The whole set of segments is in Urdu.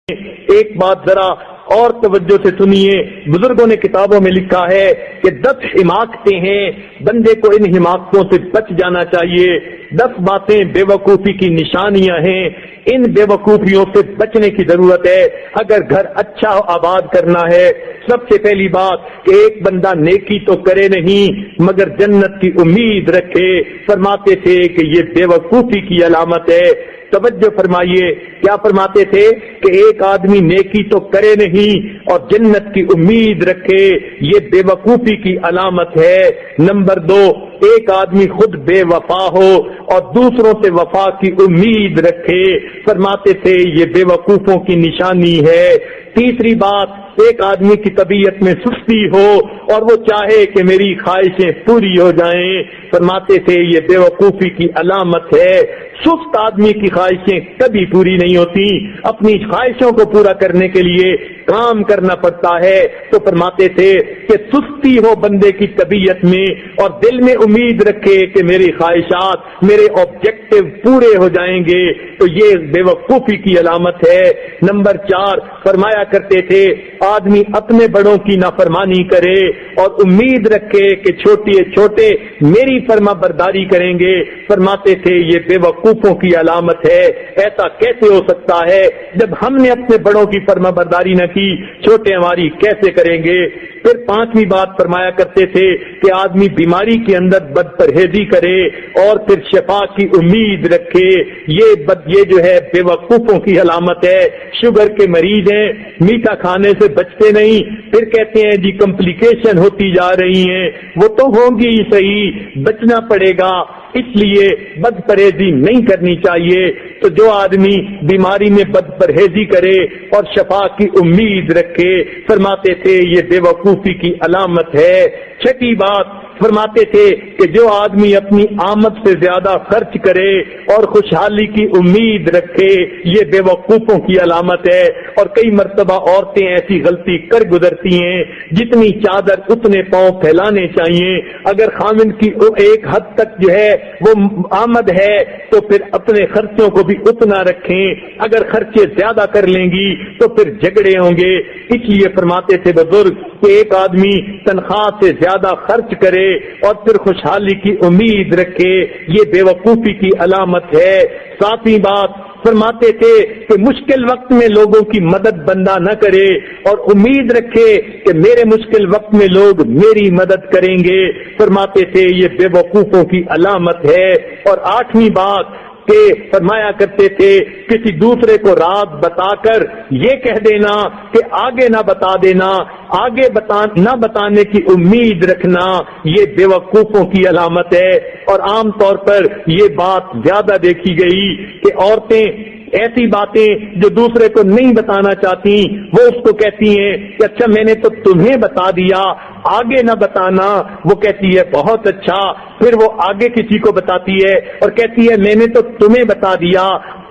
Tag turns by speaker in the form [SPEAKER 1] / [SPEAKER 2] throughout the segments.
[SPEAKER 1] ایک بات ذرا اور توجہ سے سنیے، بزرگوں نے کتابوں میں لکھا ہے کہ 10 حماقتیں ہیں، بندے کو ان حماقتوں سے بچ جانا چاہیے۔ 10 باتیں بے وقوفی کی نشانیاں ہیں، ان بے وقوفیوں سے بچنے کی ضرورت ہے اگر گھر اچھا آباد کرنا ہے۔ سب سے پہلی بات کہ ایک بندہ نیکی تو کرے نہیں مگر جنت کی امید رکھے، فرماتے تھے کہ یہ بے وقوفی کی علامت ہے۔ توجہ فرمائیے، کیا فرماتے تھے کہ ایک آدمی نیکی تو کرے نہیں اور جنت کی امید رکھے، یہ بے وقوفی کی علامت ہے۔ نمبر 2، ایک آدمی خود بے وفا ہو اور دوسروں سے وفا کی امید رکھے، فرماتے تھے یہ بے وقوفوں کی نشانی ہے۔ تیسری بات، ایک آدمی کی طبیعت میں سستی ہو اور وہ چاہے کہ میری خواہشیں پوری ہو جائیں، فرماتے تھے یہ بے وقوفی کی علامت ہے۔ سست آدمی کی خواہشیں کبھی پوری نہیں ہوتی، اپنی خواہشوں کو پورا کرنے کے لیے کام کرنا پڑتا ہے، تو فرماتے تھے کہ سستی ہو بندے کی طبیعت میں اور دل میں امید رکھے کہ میری خواہشات، میرے آبجیکٹو پورے ہو جائیں گے، تو یہ بے وقوفی کی علامت ہے۔ نمبر 4، فرمایا کرتے تھے آدمی اپنے بڑوں کی نافرمانی کرے اور امید رکھے کہ چھوٹے میری فرما برداری کریں گے، فرماتے تھے یہ بے وقوفوں کی علامت ہے۔ ایسا کیسے ہو سکتا ہے جب ہم نے اپنے بڑوں کی فرما برداری نہ کی، چھوٹے ہماری کیسے کریں گے؟ پھر 5ویں بات فرمایا کرتے تھے کہ آدمی بیماری کے اندر بد پرہیزی کرے اور پھر شفا کی امید رکھے، یہ جو ہے بے وقوفوں کی علامت ہے۔ شوگر کے مریض ہیں، میٹھا کھانے سے بچتے نہیں، پھر کہتے ہیں جی کمپلیکیشن ہوتی جا رہی ہیں، وہ تو ہوگی ہی صحیح، بچنا پڑے گا، اس لیے بد پرہیزی نہیں کرنی چاہیے۔ تو جو آدمی بیماری میں بد پرہیزی کرے اور شفا کی امید رکھے، فرماتے تھے یہ بے وقوفی کی علامت ہے۔ 6ٹھی بات فرماتے تھے کہ جو آدمی اپنی آمد سے زیادہ خرچ کرے اور خوشحالی کی امید رکھے، یہ بے وقوفوں کی علامت ہے۔ اور کئی مرتبہ عورتیں ایسی غلطی کر گزرتی ہیں، جتنی چادر اتنے پاؤں پھیلانے چاہیے۔ اگر خامن کی ایک حد تک جو ہے وہ آمد ہے تو پھر اپنے خرچوں کو بھی اتنا رکھیں، اگر خرچے زیادہ کر لیں گی تو پھر جھگڑے ہوں گے۔ اس لیے فرماتے تھے بزرگ کہ ایک آدمی تنخواہ سے زیادہ خرچ کرے اور پھر خوشحالی کی امید رکھے، یہ بے وقوفی کی علامت ہے۔ 7ویں بات فرماتے تھے کہ مشکل وقت میں لوگوں کی مدد بندہ نہ کرے اور امید رکھے کہ میرے مشکل وقت میں لوگ میری مدد کریں گے، فرماتے تھے یہ بے وقوفوں کی علامت ہے۔ اور 8ویں بات کہ فرمایا کرتے تھے کسی دوسرے کو راز بتا کر یہ کہہ دینا کہ آگے نہ بتا دینا، آگے نہ بتانے کی امید رکھنا، یہ بے وقوفوں کی علامت ہے۔ اور عام طور پر یہ بات زیادہ دیکھی گئی کہ عورتیں ایسی باتیں جو دوسرے کو نہیں بتانا چاہتی وہ اس کو کہتی ہیں کہ اچھا میں نے تو تمہیں بتا دیا، آگے نہ بتانا، وہ کہتی ہے بہت اچھا، پھر وہ آگے کسی کو بتاتی ہے اور کہتی ہے میں نے تو تمہیں بتا دیا،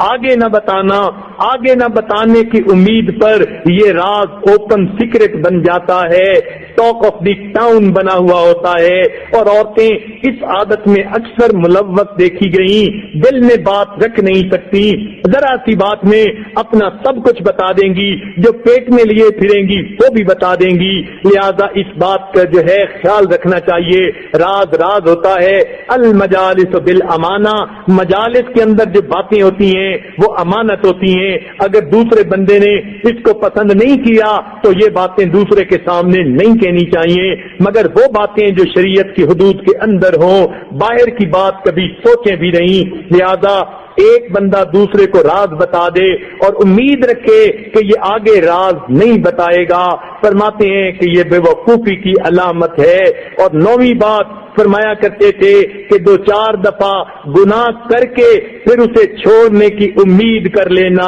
[SPEAKER 1] آگے نہ بتانا، آگے نہ بتانے کی امید پر یہ راز اوپن سیکرٹ بن جاتا ہے، ٹاک آف دی ٹاؤن بنا ہوا ہوتا ہے۔ اور عورتیں اس عادت میں اکثر ملوث دیکھی گئیں، دل میں بات رکھ نہیں سکتی، ذرا سی بات میں اپنا سب کچھ بتا دیں گی، جو پیٹ میں لیے پھریں گی وہ بھی بتا دیں گی۔ لہذا اس بات کا جو ہے خیال رکھنا چاہیے، راز راز ہوتا ہے۔ المجالس بالامانہ، مجالس کے اندر جو باتیں ہوتی ہیں وہ امانت ہوتی ہیں، اگر دوسرے بندے نے اس کو پسند نہیں کیا تو یہ باتیں دوسرے کے سامنے نہیں کہنی چاہیے، مگر وہ باتیں جو شریعت کی حدود کے اندر ہوں، باہر کی بات کبھی سوچیں بھی نہیں۔ لہذا ایک بندہ دوسرے کو راز بتا دے اور امید رکھے کہ یہ آگے راز نہیں بتائے گا، فرماتے ہیں کہ یہ بے وقوفی کی علامت ہے۔ اور 9ویں بات فرمایا کرتے تھے کہ 2-4 دفعہ گناہ کر کے پھر اسے چھوڑنے کی امید کر لینا،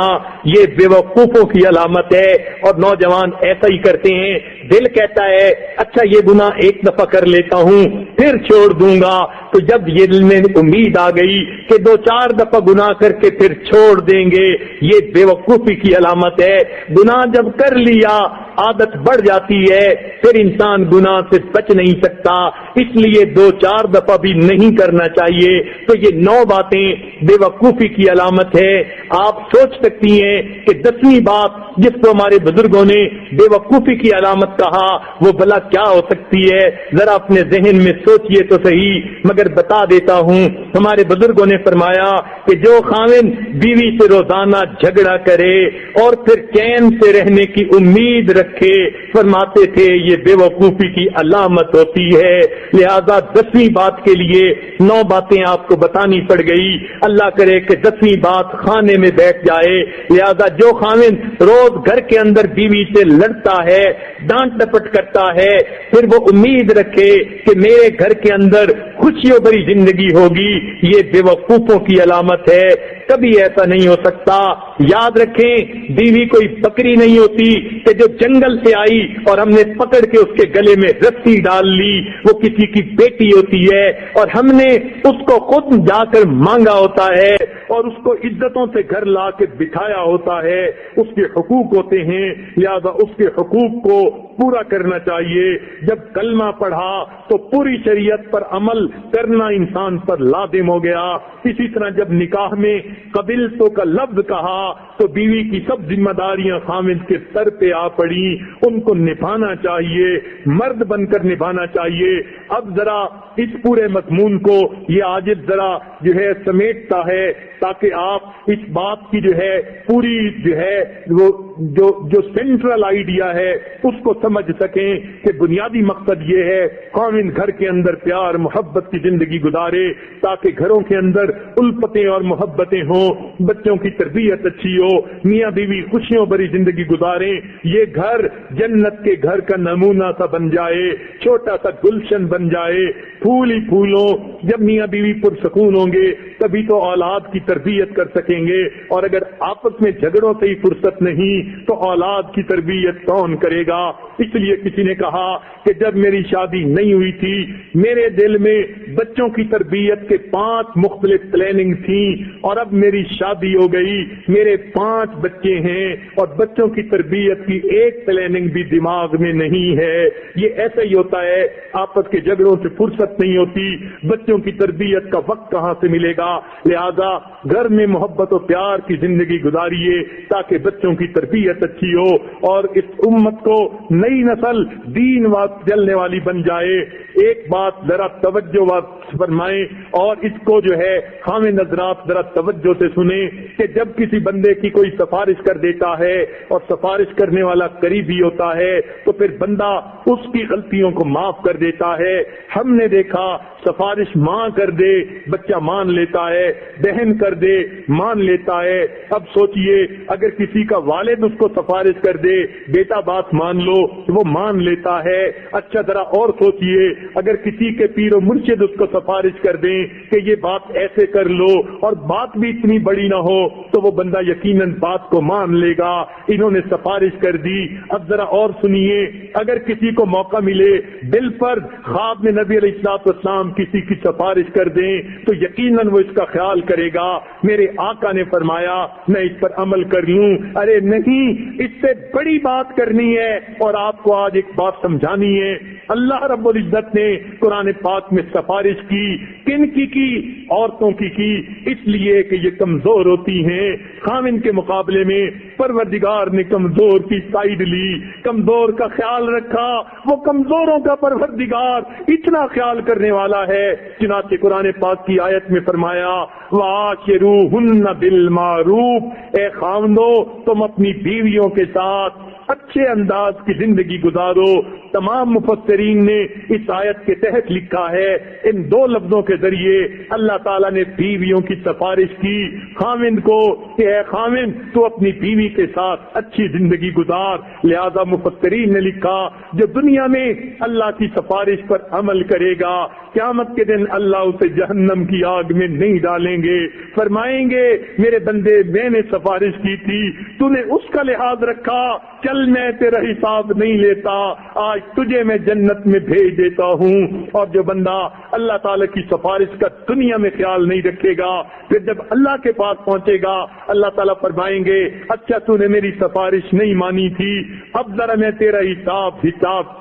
[SPEAKER 1] یہ بے وقوفوں کی علامت ہے۔ اور نوجوان ایسا ہی کرتے ہیں، دل کہتا ہے اچھا یہ گناہ ایک دفعہ کر لیتا ہوں پھر چھوڑ دوں گا، تو جب یہ دل میں امید آ گئی کہ 2-4 دفعہ گناہ کر کے پھر چھوڑ دیں گے، یہ بے وقوفی کی علامت ہے۔ گناہ جب کر لیا عادت بڑھ جاتی ہے، پھر انسان گناہ سے بچ نہیں سکتا، اس لیے 2-4 دفعہ بھی نہیں کرنا چاہیے۔ تو یہ 9 باتیں بے وقوفی کی علامت ہے۔ آپ سوچ سکتی ہیں کہ 10ویں بات جس کو ہمارے بزرگوں نے بے وقوفی کی علامت کہا وہ بلا کیا ہو سکتی ہے؟ ذرا اپنے ذہن میں سوچئے تو صحیح، مگر بتا دیتا ہوں۔ ہمارے بزرگوں نے فرمایا کہ جو خاوند بیوی سے روزانہ جھگڑا کرے اور پھر چین سے رہنے کی امید رکھے، فرماتے تھے یہ بے وقوفی کی علامت ہوتی ہے۔ لہذا 10ویں بات کے لیے 9 باتیں آپ کو بتانی پڑ گئی، اللہ کرے کہ 10ویں بات خانے میں بیٹھ جائے۔ لہذا جو خاوند روز گھر کے اندر بیوی سے لڑتا ہے، ڈانٹ ڈپٹ کرتا ہے، پھر وہ امید رکھے کہ میرے گھر کے اندر خوشیوں بھری زندگی ہوگی، یہ بے وقوفوں کی علامت ہے۔ کبھی ایسا نہیں ہو سکتا۔ یاد رکھیں بیوی کوئی بکری نہیں ہوتی کہ جو جنگل سے آئی اور ہم نے پکڑ کے اس کے گلے میں رسی ڈال لی، وہ کسی کی بیٹی ہوتی ہے اور ہم نے اس کو خود جا کر مانگا ہوتا ہے اور اس کو عزتوں سے گھر لا کے بٹھایا ہوتا ہے۔ اس کے حقوق ہوتے ہیں، لہذا اس کے حقوق کو پورا کرنا چاہیے۔ جب کلمہ پڑھا تو پوری شریعت پر عمل کرنا انسان پر لازم ہو گیا۔ اسی طرح جب نکاح میں قبلتو کا لفظ کہا تو بیوی کی سب ذمہ داریاں خامد کے سر پہ آ پڑی، ان کو نبھانا چاہیے، مرد بن کر نبھانا چاہیے۔ اب ذرا اس پورے مضمون کو یہ عاجز ذرا جو ہے سمیٹتا ہے تاکہ آپ اس بات کی جو ہے پوری جو ہے وہ جو سینٹرل آئیڈیا ہے اس کو سمجھ سکیں کہ بنیادی مقصد یہ ہے خاوند گھر کے اندر پیار محبت کی زندگی گزارے تاکہ گھروں کے اندر الفتیں اور محبتیں ہوں، بچوں کی تربیت اچھی ہو، میاں بیوی خوشیوں بھری زندگی گزاریں، یہ گھر جنت کے گھر کا نمونہ سا بن جائے، چھوٹا سا گلشن بن جائے، پھول ہی پھول ہو۔ جب میاں بیوی پرسکون ہوں گے تبھی تو اولاد کی تربیت کر سکیں گے، اور اگر آپس میں جھگڑوں سے ہی فرصت نہیں تو اولاد کی تربیت کون کرے گا؟ اس لیے کسی نے کہا کہ جب میری شادی نہیں ہوئی تھی میرے دل میں بچوں کی تربیت کے 5 مختلف پلاننگ تھیں، اور اب میری شادی ہو گئی، میرے 5 بچے ہیں اور بچوں کی تربیت کی ایک پلاننگ بھی دماغ میں نہیں ہے۔ یہ ایسا ہی ہوتا ہے، آپس کے جھگڑوں سے فرصت نہیں ہوتی، بچوں کی تربیت کا وقت کہاں سے ملے گا؟ لہذا گھر میں محبت و پیار کی زندگی گزاریے تاکہ بچوں کی تربیت اچھی ہو اور اس امت کو نئی نسل دین وقت چلنے والی بن جائے۔ ایک بات ذرا توجہ فرمائیں اور اس کو جو ہے خامد حضرات ذرا توجہ سے سنیں کہ جب کسی بندے کی کوئی سفارش کر دیتا ہے اور سفارش کرنے والا قریبی ہوتا ہے تو پھر بندہ اس کی غلطیوں کو معاف کر دیتا ہے۔ ہم نے دیکھا سفارش ماں کر دے بچہ مان لیتا ہے، بہن کر دے مان لیتا ہے۔ اب سوچئے اگر کسی کا والد اس کو سفارش کر دے بیٹا بات مان لو تو وہ مان لیتا ہے۔ اچھا ذرا اور سوچئے اگر کسی کے پیر و مرشد اس کو سفارش کر دیں کہ یہ بات ایسے کر لو اور بات بھی اتنی بڑی نہ ہو تو وہ بندہ یقیناً بات کو مان لے گا۔ انہوں نے سفارش کر دی۔ اب ذرا اور سنیے اگر کسی کو موقع ملے دل پر خواب میں نبی علیہ الصلوۃ والسلام کسی کی سفارش کر دیں تو یقیناً وہ اس کا خیال کرے گا میرے آقا نے فرمایا میں اس پر عمل کر لوں۔ ارے نہیں، اس سے بڑی بات کرنی ہے اور آپ کو آج ایک بات سمجھانی ہے۔ اللہ رب العزت نے قرآن پاک میں سفارش کی کن کی عورتوں کی اس لیے کہ یہ کمزور ہوتی ہیں۔ خامن کے مقابلے میں پروردگار نے کمزور کی سائیڈ لی، کمزور کا خیال رکھا۔ وہ کمزوروں کا پروردگار اتنا خیال کرنے والا ہے، چنانچہ قرآن پاک کی آیت میں فرمایا وَعَاشِرُوهُنَّ بِالْمَعْرُوفِ، اے خاوندو تم اپنی بیویوں کے ساتھ اچھے انداز کی زندگی گزارو۔ تمام مفسرین نے اس آیت کے تحت لکھا ہے ان 2 لفظوں کے ذریعے اللہ تعالیٰ نے بیویوں کی سفارش کی خاوند کو کہ اے خاوند تو اپنی بیوی کے ساتھ اچھی زندگی گزار۔ لہذا مفسرین نے لکھا جو دنیا میں اللہ کی سفارش پر عمل کرے گا قیامت کے دن اللہ اسے جہنم کی آگ میں نہیں ڈالیں گے، فرمائیں گے میرے بندے میں نے سفارش کی تھی تو نے اس کا لحاظ رکھا، چل میں تیرا حساب نہیں لیتا، آج تجھے میں جنت میں بھیج دیتا ہوں۔ اور جو بندہ اللہ تعالیٰ کی سفارش کا دنیا میں خیال نہیں رکھے گا پھر جب اللہ کے پاس پہنچے گا اللہ تعالیٰ فرمائیں گے اچھا تو نے میری سفارش نہیں مانی تھی، اب ذرا میں تیرا حساب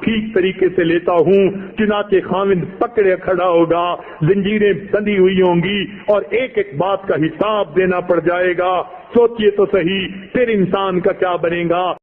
[SPEAKER 1] ٹھیک طریقے سے لیتا ہوں۔ چنانچہ خاوند پکڑے کھڑا ہوگا، زنجیریں بندھی ہوئی ہوں گی اور ایک ایک بات کا حساب دینا پڑ جائے گا۔ سوچئے تو صحیح پھر انسان کا کیا بنے گا۔